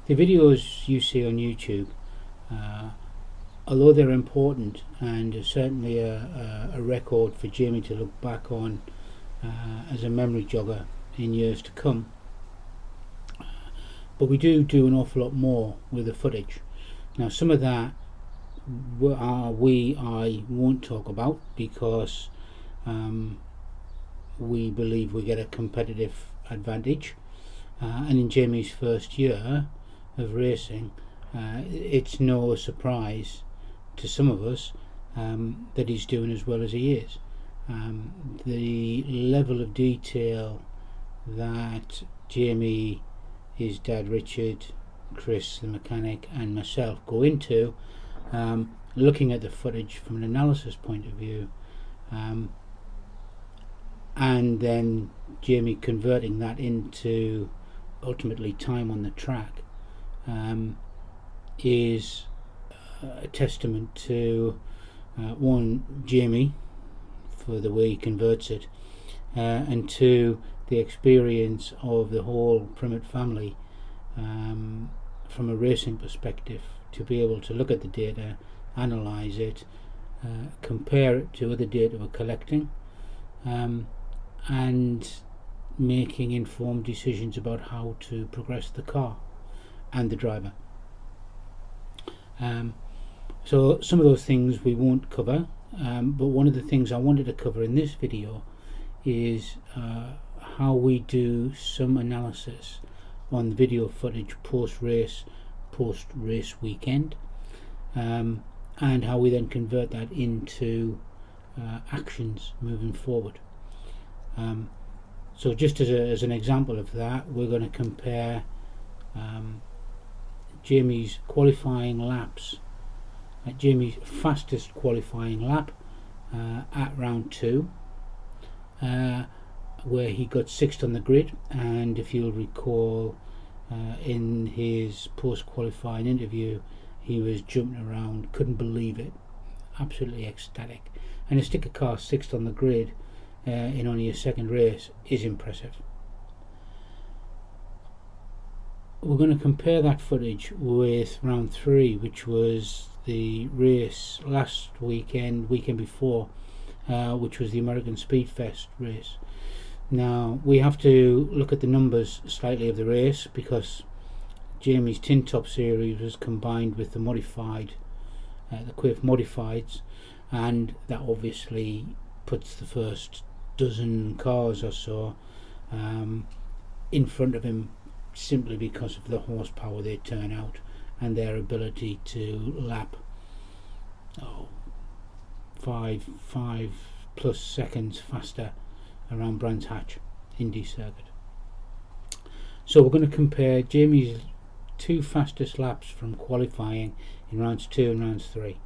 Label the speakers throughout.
Speaker 1: The videos you see on YouTube, although they're important and certainly a record for Jamie to look back on as a memory jogger in years to come, but we do an awful lot more with the footage. Now, some of that I won't talk about because we believe we get a competitive advantage, and in Jamie's first year of racing, it's no surprise to some of us that he's doing as well as he is. The level of detail that Jamie, his dad Richard, Chris the mechanic and myself go into, looking at the footage from an analysis point of view, and then Jamie converting that into ultimately time on the track, is a testament to one, Jamie, for the way he converts it, and two, the experience of the whole Primett family from a racing perspective, to be able to look at the data, analyse it, compare it to other data we're collecting, and making informed decisions about how to progress the car and the driver. So some of those things we won't cover, but one of the things I wanted to cover in this video is how we do some analysis on the video footage post-race weekend, and how we then convert that into actions moving forward. So just as an example of that, we're going to compare Jamie's qualifying laps, Jamie's fastest qualifying lap at round 2, where he got 6th on the grid, and if you'll recall, in his post-qualifying interview, he was jumping around, couldn't believe it, absolutely ecstatic. And to stick a car 6th on the grid in only a second race is impressive. We're going to compare that footage with round 3, which was the race last weekend before, which was the American Speedfest race. Now, we have to look at the numbers slightly of the race, because Jamie's Tin Top series was combined with the modified, the Quaife modifieds, and that obviously puts the first dozen cars or so in front of him, simply because of the horsepower they turn out and their ability to lap 5+ seconds faster around Brands Hatch Indy circuit. So we're going to compare Jamie's 2 fastest laps from qualifying in rounds 2 and rounds 3.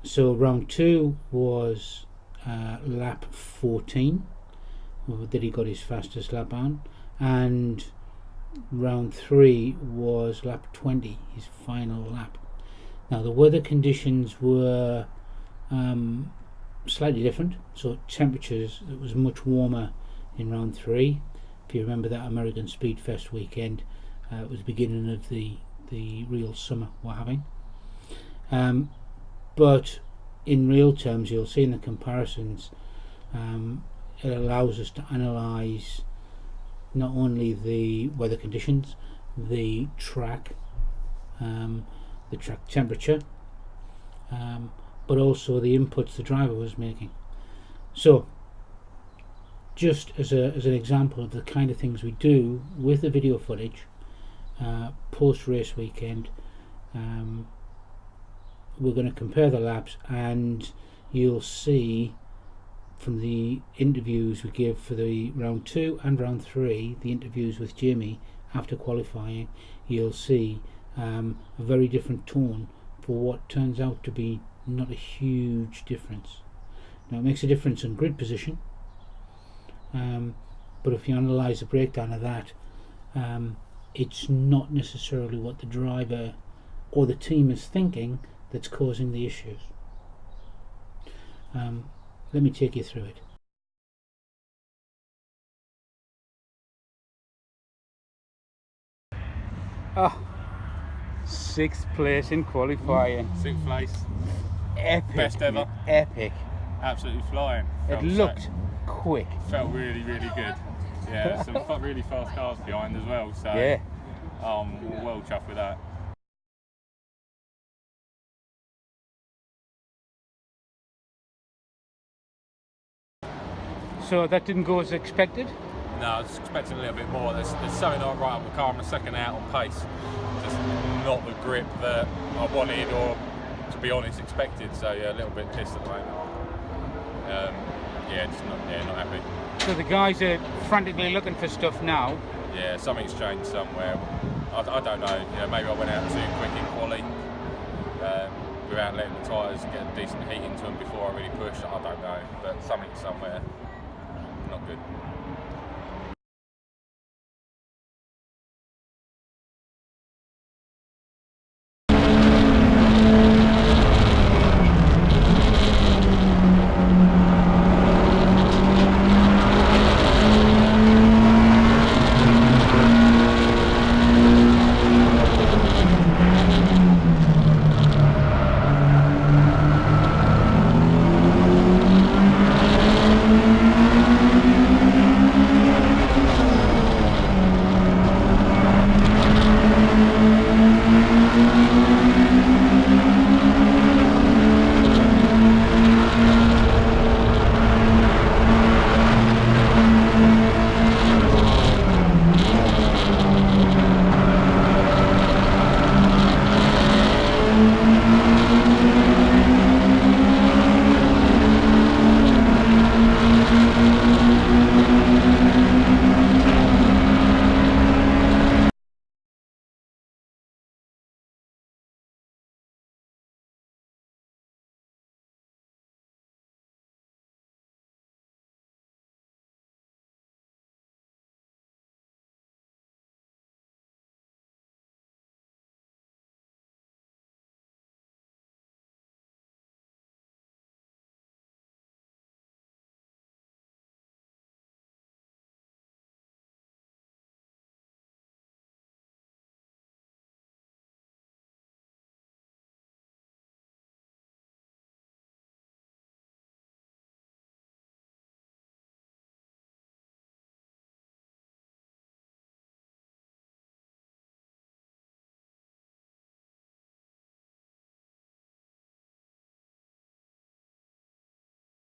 Speaker 1: So round 2 was lap 14 that he got his fastest lap on, and round 3 was lap 20, his final lap. Now, the weather conditions were slightly different, so temperatures, it was much warmer in round 3. If you remember that American Speedfest weekend, it was the beginning of the real summer we're having. But in real terms, you'll see in the comparisons, it allows us to analyse not only the weather conditions, the track temperature, but also the inputs the driver was making. So, just as an example of the kind of things we do with the video footage post-race weekend, we're going to compare the laps, and you'll see from the interviews we give for the round 2 and round 3, the interviews with Jamie after qualifying, you'll see a very different tone for what turns out to be not a huge difference. Now, it makes a difference in grid position, but if you analyse the breakdown of that, it's not necessarily what the driver or the team is thinking that's causing the issues. Let me take you through it. Oh, 6th place in qualifying.
Speaker 2: 6th place.
Speaker 1: Epic.
Speaker 2: Best ever.
Speaker 1: Epic.
Speaker 2: Absolutely flying.
Speaker 1: It looked quick.
Speaker 2: Felt really, really good. Yeah, some really fast cars behind as well. So
Speaker 1: Yeah.
Speaker 2: Well chuffed with that.
Speaker 1: So that didn't go as expected?
Speaker 2: No, I was expecting a little bit more. There's something not right on the car. I'm a second out on pace. Just not the grip that I wanted, or to be honest, expected. So yeah, a little bit pissed at the moment. Just not happy.
Speaker 1: So the guys are frantically looking for stuff now.
Speaker 2: Yeah, something's changed somewhere. I don't know. Maybe I went out too quick in quali without letting the tyres get a decent heat into them before I really pushed. I don't know, but something somewhere.